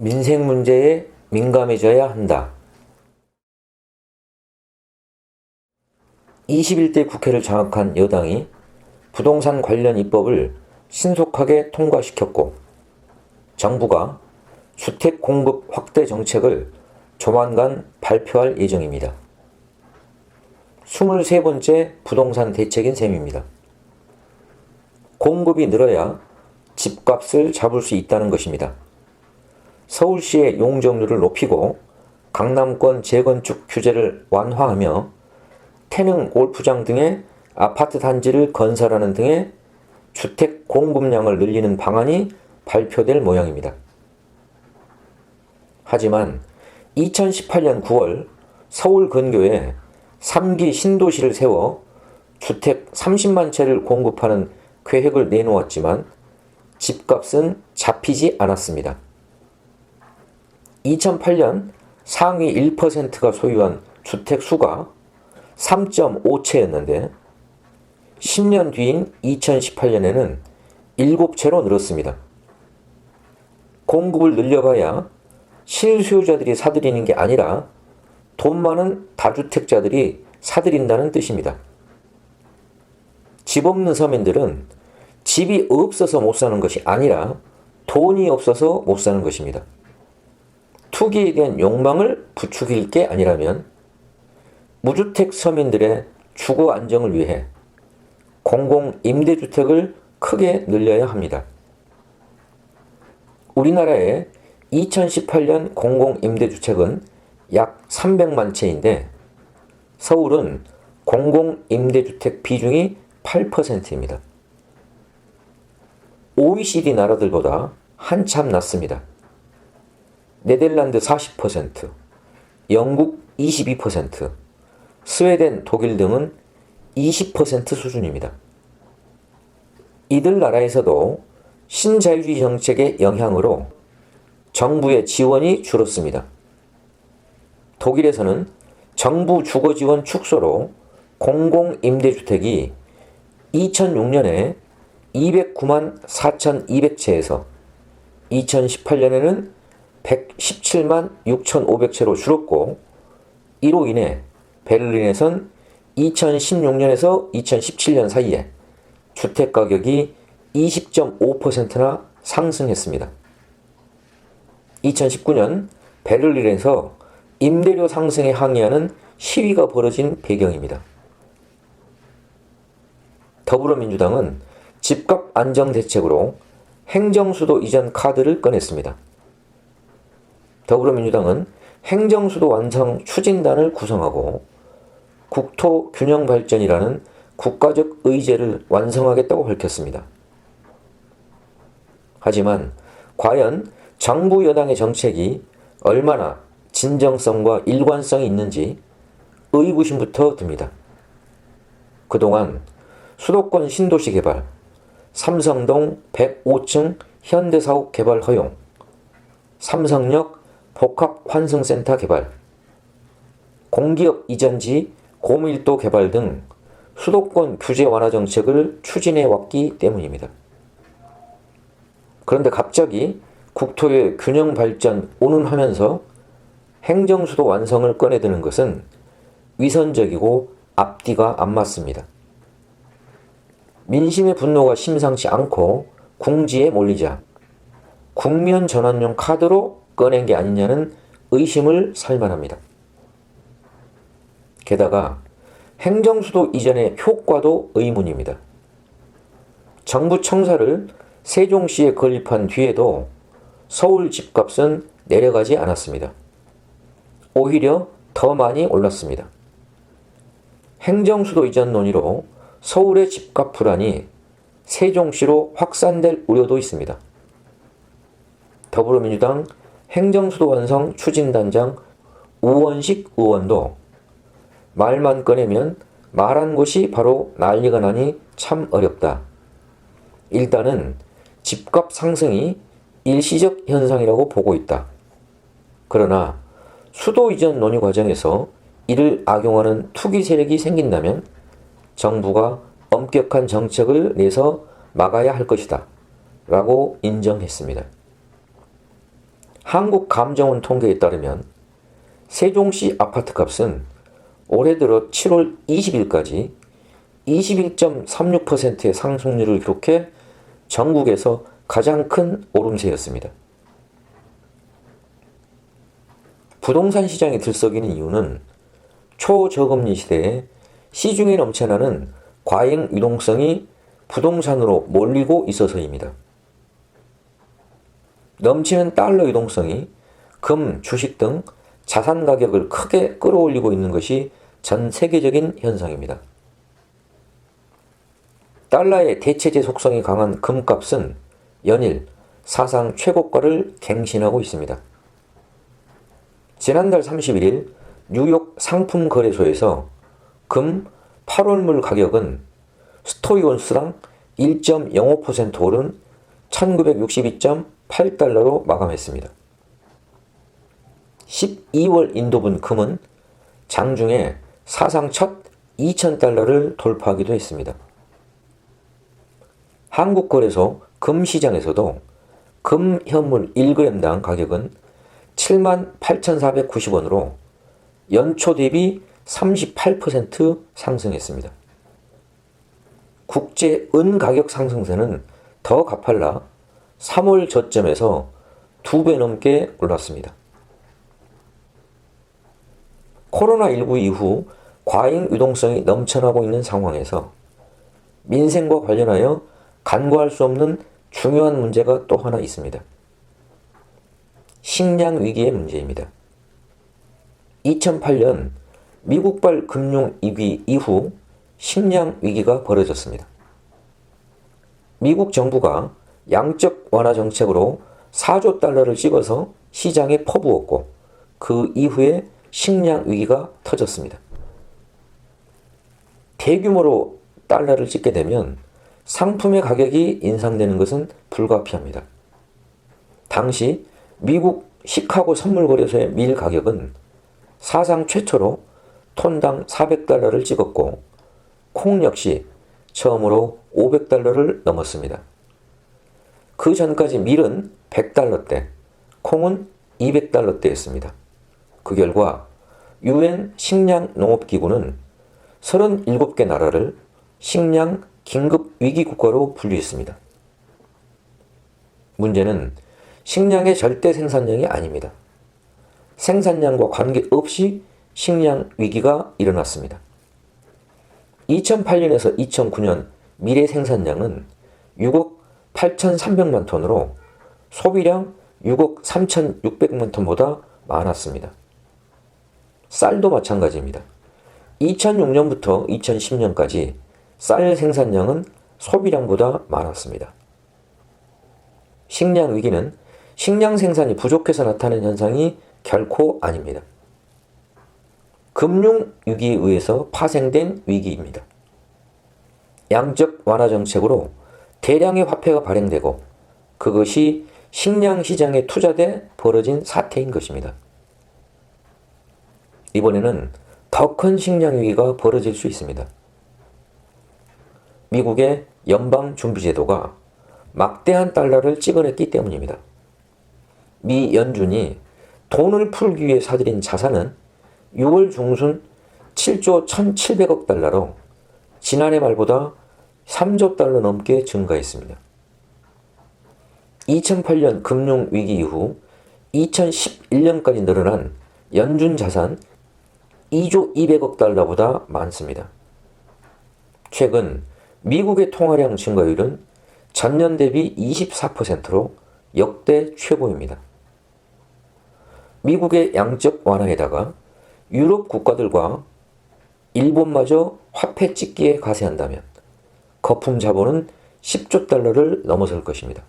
민생 문제에 민감해져야 한다. 21대 국회를 장악한 여당이 부동산 관련 입법을 신속하게 통과시켰고, 정부가 주택 공급 확대 정책을 조만간 발표할 예정입니다. 23번째 부동산 대책인 셈입니다. 공급이 늘어야 집값을 잡을 수 있다는 것입니다. 서울시의 용적률을 높이고 강남권 재건축 규제를 완화하며 태릉 골프장 등의 아파트 단지를 건설하는 등의 주택 공급량을 늘리는 방안이 발표될 모양입니다. 하지만 2018년 9월 서울 근교에 3기 신도시를 세워 주택 30만 채를 공급하는 계획을 내놓았지만 집값은 잡히지 않았습니다. 2008년 상위 1%가 소유한 주택 수가 3.5채였는데 10년 뒤인 2018년에는 7채로 늘었습니다. 공급을 늘려봐야 실수요자들이 사들이는 게 아니라 돈 많은 다주택자들이 사들인다는 뜻입니다. 집 없는 서민들은 집이 없어서 못 사는 것이 아니라 돈이 없어서 못 사는 것입니다. 투기에 대한 욕망을 부추길 게 아니라면 무주택 서민들의 주거 안정을 위해 공공임대주택을 크게 늘려야 합니다. 우리나라의 2018년 공공임대주택은 약 300만 채인데 서울은 공공임대주택 비중이 8%입니다. OECD 나라들보다 한참 낮습니다. 네덜란드 40%, 영국 22%, 스웨덴, 독일 등은 20% 수준입니다. 이들 나라에서도 신자유주의 정책의 영향으로 정부의 지원이 줄었습니다. 독일에서는 정부 주거지원 축소로 공공임대주택이 2006년에 209만 4,200채에서 2018년에는 117만 6,500채로 줄었고, 이로 인해 베를린에선 2016년에서 2017년 사이에 주택가격이 20.5%나 상승했습니다. 2019년 베를린에서 임대료 상승에 항의하는 시위가 벌어진 배경입니다. 더불어민주당은 집값 안정 대책으로 행정수도 이전 카드를 꺼냈습니다. 더불어민주당은 행정수도 완성 추진단을 구성하고 국토균형발전이라는 국가적 의제를 완성하겠다고 밝혔습니다. 하지만 과연 정부 여당의 정책이 얼마나 진정성과 일관성이 있는지 의구심부터 듭니다. 그동안 수도권 신도시 개발, 삼성동 105층 현대사옥 개발 허용, 삼성역 복합환승센터 개발, 공기업 이전지 고밀도 개발 등 수도권 규제 완화 정책을 추진해 왔기 때문입니다. 그런데 갑자기 국토의 균형 발전 운운하면서 행정수도 완성을 꺼내드는 것은 위선적이고 앞뒤가 안 맞습니다. 민심의 분노가 심상치 않고 궁지에 몰리자 국면 전환용 카드로 꺼낸 게 아니냐는 의심을 살만합니다. 게다가 행정수도 이전의 효과도 의문입니다. 정부 청사를 세종시에 건립한 뒤에도 서울 집값은 내려가지 않았습니다. 오히려 더 많이 올랐습니다. 행정수도 이전 논의로 서울의 집값 불안이 세종시로 확산될 우려도 있습니다. 더불어민주당 행정수도 완성 추진단장 우원식 의원도 말만 꺼내면 말한 곳이 바로 난리가 나니 참 어렵다. 일단은 집값 상승이 일시적 현상이라고 보고 있다. 그러나 수도 이전 논의 과정에서 이를 악용하는 투기 세력이 생긴다면 정부가 엄격한 정책을 내서 막아야 할 것이다 라고 인정했습니다. 한국감정원 통계에 따르면 세종시 아파트값은 올해 들어 7월 20일까지 21.36%의 상승률을 기록해 전국에서 가장 큰 오름세였습니다. 부동산 시장이 들썩이는 이유는 초저금리 시대에 시중에 넘쳐나는 과잉 유동성이 부동산으로 몰리고 있어서입니다. 넘치는 달러 유동성이 금, 주식 등 자산 가격을 크게 끌어올리고 있는 것이 전 세계적인 현상입니다. 달러의 대체제 속성이 강한 금값은 연일 사상 최고가를 갱신하고 있습니다. 지난달 31일 뉴욕 상품거래소에서 금 8월물 가격은 스토이온스당 1.05% 오른 1962.8달러로 마감했습니다. 12월 인도분 금은 장중에 사상 첫 2,000달러를 돌파하기도 했습니다. 한국거래소 금시장에서도 금 현물 1g당 가격은 78,490원으로 연초 대비 38% 상승했습니다. 국제 은 가격 상승세는 더 가팔라 3월 저점에서 2배 넘게 올랐습니다. 코로나19 이후 과잉 유동성이 넘쳐나고 있는 상황에서 민생과 관련하여 간과할 수 없는 중요한 문제가 또 하나 있습니다. 식량 위기의 문제입니다. 2008년 미국발 금융위기 이후 식량 위기가 벌어졌습니다. 미국 정부가 양적 완화 정책으로 4조 달러를 찍어서 시장에 퍼부었고 그 이후에 식량 위기가 터졌습니다. 대규모로 달러를 찍게 되면 상품의 가격이 인상되는 것은 불가피합니다. 당시 미국 시카고 선물거래소의 밀 가격은 사상 최초로 톤당 400달러를 찍었고 콩 역시 처음으로 500달러를 넘었습니다. 그 전까지 밀은 100달러대, 콩은 200달러대였습니다. 그 결과 UN 식량농업기구는 37개 나라를 식량 긴급 위기 국가로 분류했습니다. 문제는 식량의 절대 생산량이 아닙니다. 생산량과 관계없이 식량 위기가 일어났습니다. 2008년에서 2009년 밀의 생산량은 6억 8,300만 톤으로 소비량 6억 3,600만 톤보다 많았습니다. 쌀도 마찬가지입니다. 2006년부터 2010년까지 쌀 생산량은 소비량보다 많았습니다. 식량 위기는 식량 생산이 부족해서 나타나는 현상이 결코 아닙니다. 금융 위기에 의해서 파생된 위기입니다. 양적 완화 정책으로 대량의 화폐가 발행되고 그것이 식량 시장에 투자돼 벌어진 사태인 것입니다. 이번에는 더 큰 식량 위기가 벌어질 수 있습니다. 미국의 연방준비제도가 막대한 달러를 찍어냈기 때문입니다. 미 연준이 돈을 풀기 위해 사들인 자산은 6월 중순 7조 1,700억 달러로 지난해 말보다 3조 달러 넘게 증가했습니다. 2008년 금융위기 이후 2011년까지 늘어난 연준 자산 2조 200억 달러보다 많습니다. 최근 미국의 통화량 증가율은 전년 대비 24%로 역대 최고입니다. 미국의 양적 완화에다가 유럽 국가들과 일본마저 화폐 찍기에 가세한다면 거품 자본은 10조 달러를 넘어설 것입니다.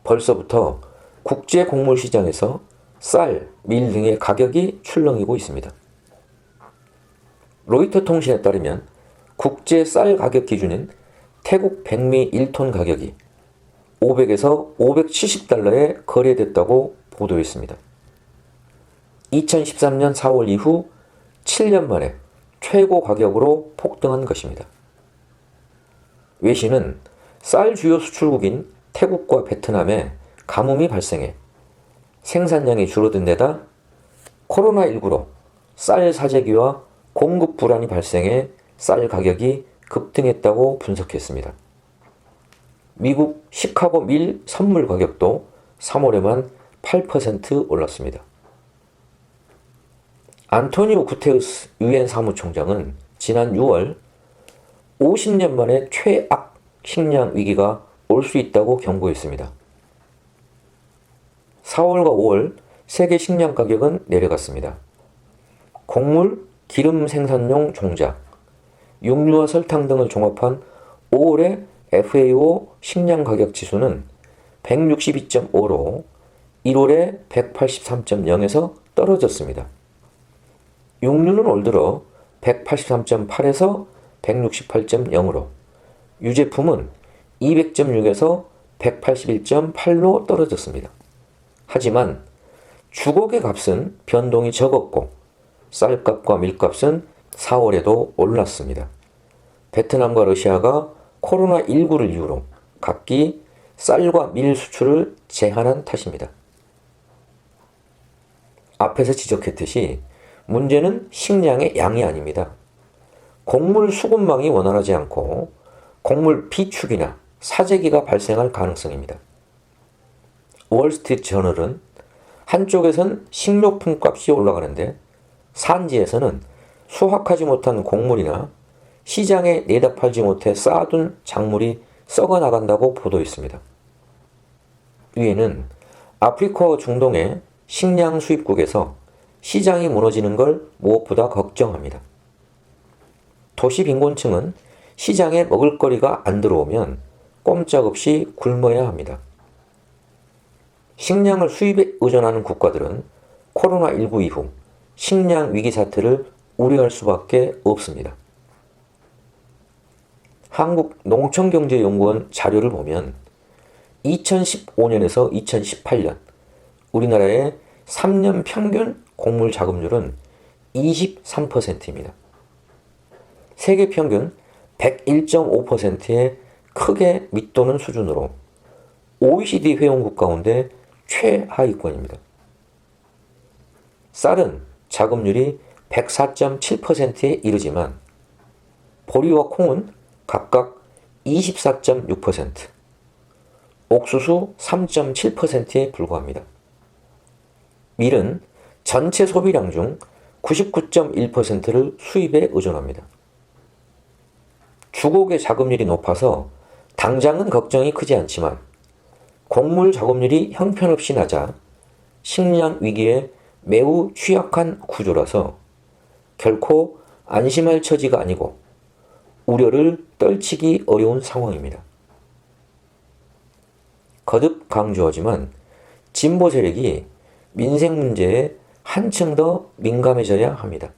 벌써부터 국제 곡물 시장에서 쌀, 밀 등의 가격이 출렁이고 있습니다. 로이터 통신에 따르면 국제 쌀 가격 기준인 태국 백미 1톤 가격이 500에서 570달러에 거래됐다고 보도했습니다. 2013년 4월 이후 7년 만에 최고 가격으로 폭등한 것입니다. 외신은 쌀 주요 수출국인 태국과 베트남에 가뭄이 발생해 생산량이 줄어든 데다 코로나19로 쌀 사재기와 공급 불안이 발생해 쌀 가격이 급등했다고 분석했습니다. 미국 시카고 밀 선물 가격도 3월에만 8% 올랐습니다. 안토니오 구테우스 유엔 사무총장은 지난 6월 50년 만에 최악 식량 위기가 올 수 있다고 경고했습니다. 4월과 5월 세계 식량 가격은 내려갔습니다. 곡물, 기름 생산용 종자, 육류와 설탕 등을 종합한 5월의 FAO 식량 가격 지수는 162.5로 1월에 183.0에서 떨어졌습니다. 육류는 올 들어 183.8에서 168.0으로, 유제품은 200.6에서 181.8로 떨어졌습니다. 하지만 주곡의 값은 변동이 적었고 쌀값과 밀값은 4월에도 올랐습니다. 베트남과 러시아가 코로나19를 이유로 각기 쌀과 밀 수출을 제한한 탓입니다. 앞에서 지적했듯이 문제는 식량의 양이 아닙니다. 곡물 수급망이 원활하지 않고 곡물 비축이나 사재기가 발생할 가능성입니다. 월스트리트 저널은 한쪽에선 식료품 값이 올라가는데 산지에서는 수확하지 못한 곡물이나 시장에 내다 팔지 못해 쌓아둔 작물이 썩어 나간다고 보도했습니다. 위에는 아프리카와 중동의 식량 수입국에서 시장이 무너지는 걸 무엇보다 걱정합니다. 도시 빈곤층은 시장에 먹을거리가 안 들어오면 꼼짝없이 굶어야 합니다. 식량을 수입에 의존하는 국가들은 코로나19 이후 식량 위기 사태를 우려할 수밖에 없습니다. 한국농촌경제연구원 자료를 보면 2015년에서 2018년 우리나라의 3년 평균 곡물 자급률은 23%입니다. 세계 평균 101.5%에 크게 밑도는 수준으로 OECD 회원국 가운데 최하위권입니다. 쌀은 자급률이 104.7%에 이르지만 보리와 콩은 각각 24.6%, 옥수수 3.7%에 불과합니다. 밀은 전체 소비량 중 99.1%를 수입에 의존합니다. 주곡의 자급률이 높아서 당장은 걱정이 크지 않지만 곡물 자급률이 형편없이 낮아 식량 위기에 매우 취약한 구조라서 결코 안심할 처지가 아니고 우려를 떨치기 어려운 상황입니다. 거듭 강조하지만 진보 세력이 민생 문제에 한층 더 민감해져야 합니다.